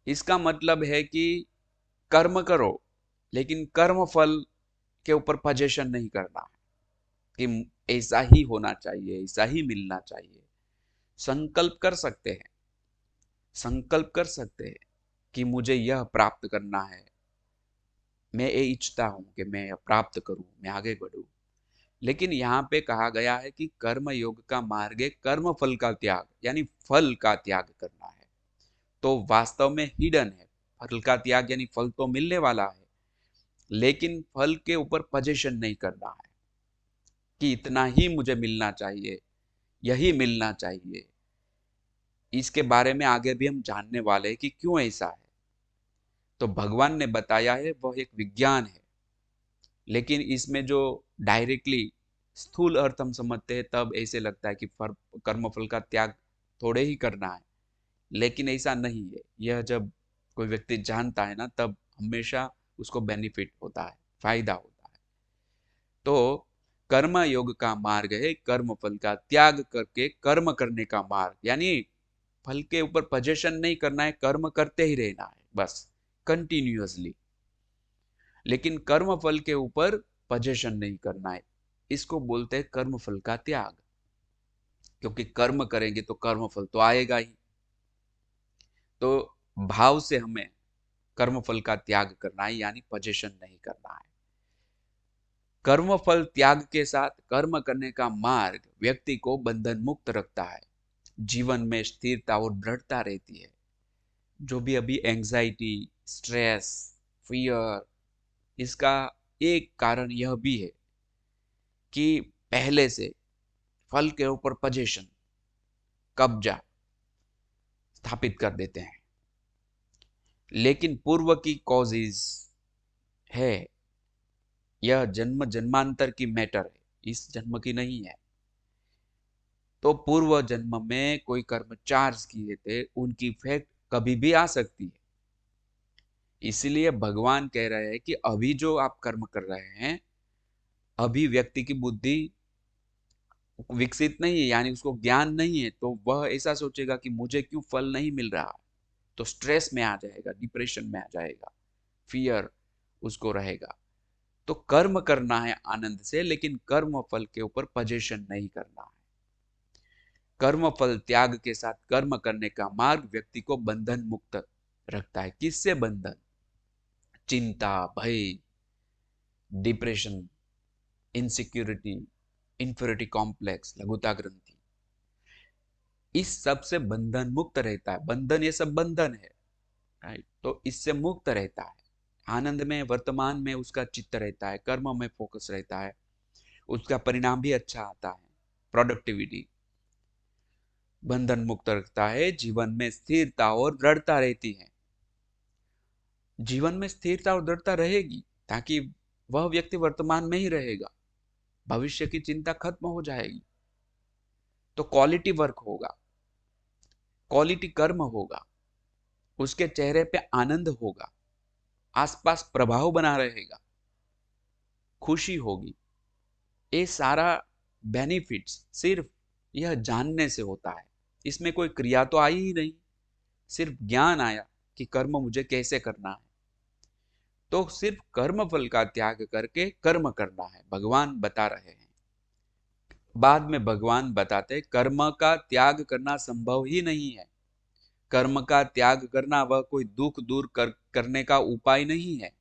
इसका मतलब है कि कर्म करो, लेकिन कर्म फल के ऊपर पजेशन नहीं करना है कि ऐसा ही होना चाहिए, ऐसा ही मिलना चाहिए। संकल्प कर सकते हैं, संकल्प कर सकते हैं कि मुझे यह प्राप्त करना है, मैं ये इच्छता हूं कि मैं यह प्राप्त करूं, मैं आगे बढ़ूं। लेकिन यहाँ पे कहा गया है कि कर्म योग का मार्ग है कर्म फल का त्याग, यानी फल का त्याग करना है। तो वास्तव में हिडन है, फल का त्याग यानी फल तो मिलने वाला है, लेकिन फल के ऊपर पजेशन नहीं करना है कि इतना ही मुझे मिलना चाहिए, यही मिलना चाहिए। इसके बारे में आगे भी हम जानने वाले हैं कि क्यों ऐसा है। तो भगवान ने बताया है वह एक विज्ञान है, लेकिन इसमें जो डायरेक्टली स्थूल अर्थ हम समझते हैं तब ऐसे लगता है कि कर्मफल का त्याग थोड़े ही करना है, लेकिन ऐसा नहीं है। यह जब कोई व्यक्ति जानता है ना, तब हमेशा उसको बेनिफिट होता है, फायदा होता है। तो कर्म योग का मार्ग है कर्म फल का त्याग करके कर्म करने का मार्ग, यानी फल के ऊपर पजेशन नहीं करना है, कर्म करते ही रहना है बस, कंटिन्यूअसली। लेकिन कर्म फल के ऊपर पजेशन नहीं करना है, इसको बोलते हैं कर्म फल का त्याग। क्योंकि कर्म करेंगे तो कर्म फल तो आएगा ही। तो भाव से हमें कर्म फल का त्याग करना है, यानी पजेशन नहीं करना है। कर्म फल त्याग के साथ कर्म करने का मार्ग व्यक्ति को बंधन मुक्त रखता है, जीवन में स्थिरता और दृढ़ता रहती है। जो भी अभी एंजाइटी, स्ट्रेस, फियर, इसका एक कारण यह भी है कि पहले से फल के ऊपर पोजीशन, कब्जा स्थापित कर देते हैं। लेकिन पूर्व की कॉजेज है, यह जन्म जन्मांतर की मैटर है, इस जन्म की नहीं है। तो पूर्व जन्म में कोई कर्म चार्ज किए थे, उनकी इफेक्ट कभी भी आ सकती है। इसलिए भगवान कह रहे हैं कि अभी जो आप कर्म कर रहे हैं, अभी व्यक्ति की बुद्धि विकसित नहीं है, यानी उसको ज्ञान नहीं है, तो वह ऐसा सोचेगा कि मुझे क्यों फल नहीं मिल रहा, तो स्ट्रेस में आ जाएगा, डिप्रेशन में आ जाएगा, फियर उसको रहेगा। तो कर्म करना है आनंद से, लेकिन कर्म फल के ऊपर पजेशन नहीं करना है। कर्म फल त्याग के साथ कर्म करने का मार्ग व्यक्ति को बंधन मुक्त रखता है। किससे बंधन? चिंता, भय, डिप्रेशन, इनसिक्योरिटी, इंफिरिटी कॉम्प्लेक्स, लघुता ग्रंथि, इस सब से बंधन मुक्त रहता है। बंधन, ये सब बंधन है, राइट? तो इससे मुक्त रहता है। आनंद में, वर्तमान में उसका चित्त रहता है, कर्म में फोकस रहता है, उसका परिणाम भी अच्छा आता है, प्रोडक्टिविटी। बंधन मुक्त रखता है, जीवन में स्थिरता और दृढ़ता रहती है। जीवन में स्थिरता और दृढ़ता रहेगी ताकि वह व्यक्ति वर्तमान में ही रहेगा, भविष्य की चिंता खत्म हो जाएगी। तो क्वालिटी वर्क होगा, क्वालिटी कर्म होगा, उसके चेहरे पे आनंद होगा, आसपास प्रभाव बना रहेगा, खुशी होगी। ये सारा बेनिफिट्स सिर्फ यह जानने से होता है। इसमें कोई क्रिया तो आई ही नहीं, सिर्फ ज्ञान आया कि कर्म मुझे कैसे करना है। तो सिर्फ कर्म फल का त्याग करके कर्म करना है, भगवान बता रहे हैं। बाद में भगवान बताते कर्म का त्याग करना संभव ही नहीं है। कर्म का त्याग करना वह कोई दुख दूर करने का उपाय नहीं है।